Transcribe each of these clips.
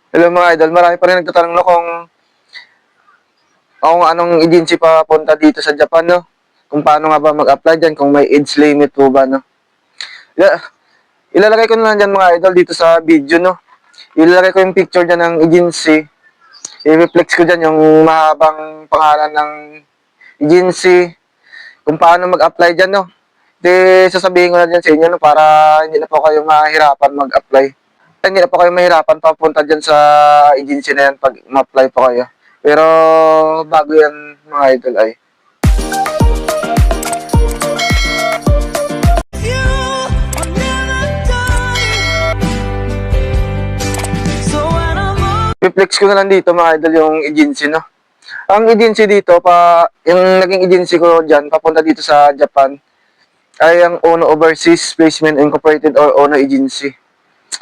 Hello mga idol, marami pa rin nagtatanong no kung anong agency pa punta dito sa Japan, no? Kung paano nga ba mag-apply dyan, kung may age limit po ba, no? Ila- Ilalagay ko na lang dyan mga idol dito sa video, no? Ilalagay ko yung picture dyan ng agency. I-reflex ko dyan yung mahabang pangalan ng agency, kung paano mag-apply dyan, no? Di sasabihin ko na dyan sa inyo, no? Para hindi na po kayo mahirapan mag-apply. Hindi na po kayo mahirapan papunta dyan sa agency na yan pag ma-apply po kayo. Pero bago yan mga idol ay reflex ko na lang dito mga idol yung agency, no? Ang agency dito, yung naging agency ko dyan, papunta dito sa Japan, ay ang Ono Overseas Placement Incorporated or Ono Agency.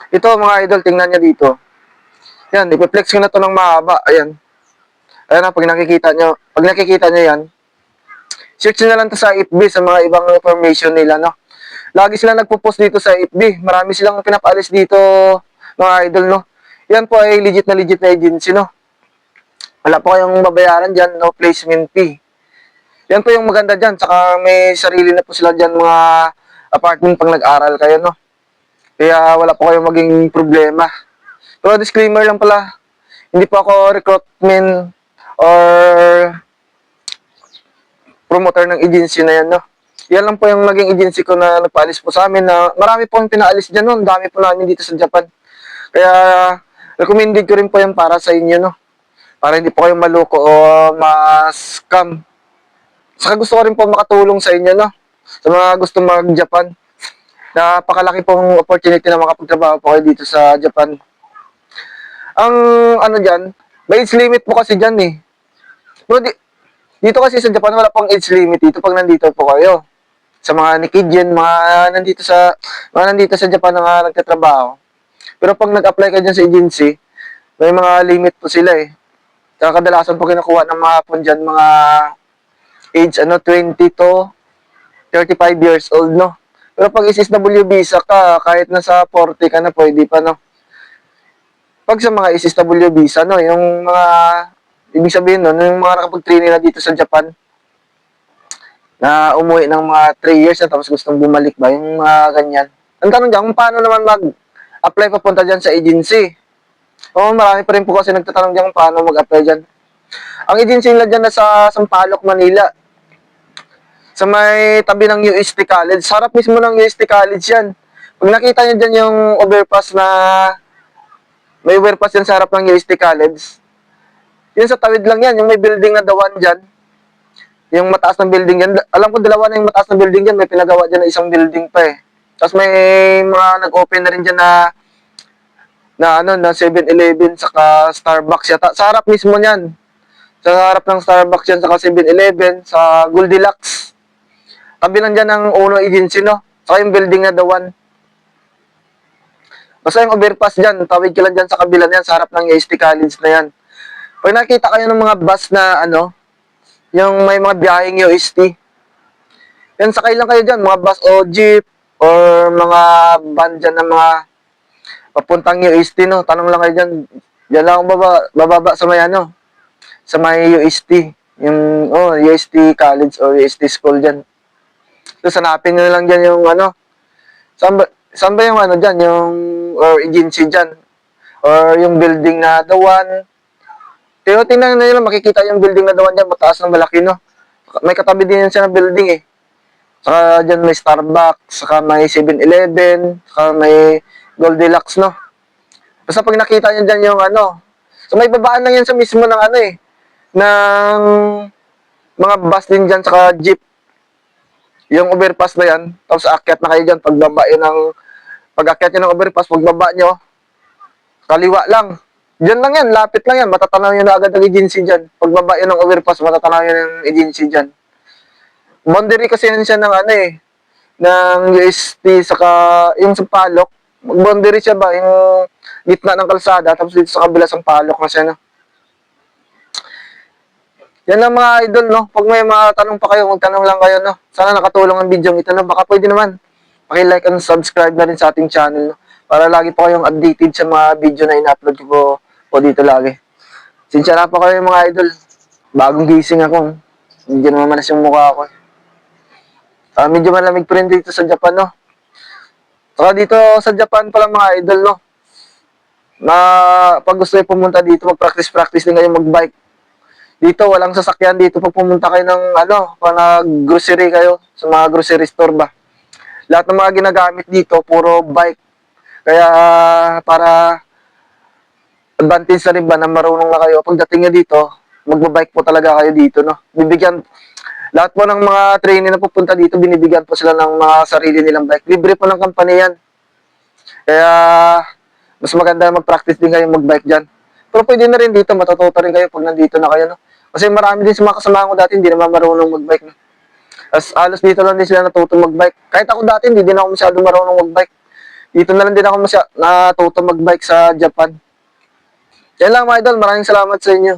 Ito mga idol, tingnan nyo dito. Yan, i-flex ko na to ng mahaba. Ayan. Ayan na, pag nakikita nyo yan, search nyo na lang to sa FB, sa mga ibang information nila, no? Lagi sila nagpo-post dito sa FB. Marami silang pinapaalis dito, mga idol, no? Yan po ay legit na agency, no? Wala po kayong babayaran dyan, no placement fee. Yan po yung maganda dyan. Saka may sarili na po sila dyan mga apartment pang nag-aral kayo, no? Kaya wala po kayong maging problema. Pero disclaimer lang pala, hindi po ako recruitment or promoter ng agency na yan, no? Yan lang po yung naging agency ko na nagpaalis po sa amin na marami po yung pinaalis dyan, no? Dami po namin dito sa Japan. Kaya recommended ko rin po yan para sa inyo, no? Para hindi po kayo maloko o ma-scam. Saka gusto ko rin po makatulong sa inyo, no? Sa mga gusto mag-Japan. Napakalaki pong opportunity na makapagtrabaho po kayo dito sa Japan. Ang ano dyan, may age limit po kasi dyan eh. Pero dito kasi sa Japan wala pong age limit dito pag nandito po kayo. Sa mga Nikijin, mga nandito sa Japan na nagtatrabaho. Pero pag nag-apply ka dyan sa agency, may mga limit po sila eh. Kaya kadalasan po kinukuha ng mga hapon dyan, mga age 20 to 35 years old, no? Pero pag SSW visa ka, kahit nasa 40 ka na, pwede pa, no? Pag sa mga SSW visa, no, yung mga, ibig sabihin, no, yung mga nakapag-training na dito sa Japan, na umuwi ng mga 3 years na tapos gustong bumalik ba, yung mga ganyan. Ang tanong dyan, kung paano naman mag-apply papunta dyan sa agency? Oo, marami pa rin po kasi nagtatanong dyan kung paano mag-apply dyan. Ang agency nila dyan nasa Sampaloc, Manila. Sa may tabi ng UST College. Sarap mismo ng UST College yan. Pag nakita nyo dyan yung overpass na may overpass yan sa harap ng UST College. Yun sa tawid lang yan. Yung may building na dawan dyan. Yung mataas na building yan. Alam ko dalawa na yung mataas na building dyan. May pinagawa dyan na isang building pa eh. Tapos may mga nag-open na rin dyan na 7-Eleven saka Starbucks yata. Sa harap mismo niyan. Sa harap ng Starbucks yan saka 7-Eleven sa Goldilocks. Tabi lang dyan ng Ono Agency, no? Saka yung building na dawan. Basta yung overpass dyan, tawid ka lang dyan sa kabila na yan, sa harap ng UST College na yan. Pag nakita kayo ng mga bus na yung may mga biyaheng UST, yan sakay lang kayo dyan, mga bus o jeep, or mga van dyan na mga papuntang UST, no? Tanong lang kayo dyan, dyan lang bababa sa may sa may UST, yung UST College or UST School dyan. So, hanapin nyo lang dyan yung saan ba yung dyan, yung, or agency dyan, or yung building na the one. Tingnan nyo lang, makikita yung building na the one dyan, mataas na malaki, no? May katabi din yan siya ng building, eh. Saka dyan may Starbucks, saka may 7-Eleven, saka may Goldilocks, no? Basta pag nakita nyo dyan yung so may babaan lang yan sa mismo ng ng mga bus din dyan, saka jeep. Yung overpass na yan, tapos aakyat na kayo dyan, pag-akyat nyo ng overpass, pagbaba nyo, kaliwa lang. Diyan lang yan, lapit lang yan, matatanaw nyo na agad ang agency dyan. Pagbaba nyo ng overpass, matatanaw nyo ng agency dyan. Boundary kasi yan siya ng ng UST, saka yung Sampaloc, boundary siya ba, yung gitna ng kalsada, tapos dito sa kabila Sampaloc na siya, no? Yan lang mga idol, no? Pag may mga tanong pa kayo, magtanong lang kayo, no? Sana nakatulong ang video ito, no? Baka pwede naman. Paki-like and subscribe na rin sa ating channel, no? Para lagi po kayong updated sa mga video na ina-upload ko po po dito lagi. Sinsya na po kayo mga idol. Bagong gising ako. Hindi naman manas yung mukha ko. Medyo malamig pa rin dito sa Japan, no? Saka dito sa Japan pala mga idol, no? Na pag gusto kayo pumunta dito, mag-practice-practice din kayo mag-bike. Dito, walang sasakyan dito pag pumunta kayo ng, pag nag-grocery kayo, sa mga grocery store ba. Lahat ng mga ginagamit dito, puro bike. Kaya, para advantage na rin ba na marunong na kayo. Pagdating nyo dito, magbabike po talaga kayo dito, no? Lahat po ng mga trainee na pupunta dito, binibigyan po sila ng mga sarili nilang bike. Libre po ng company yan. Kaya, mas maganda mag-practice din kayo mag-bike dyan. Pero pwede na rin dito, matututo rin kayo pag nandito na kayo, no? Kasi marami din sa mga kasama ko dati, hindi naman marunong mag-bike, no? Alos dito lang din sila natuto mag-bike. Kahit ako dati, hindi din ako masyado marunong mag-bike. Dito na lang din ako natuto mag-bike sa Japan. Yan lang mga idol, maraming salamat sa inyo.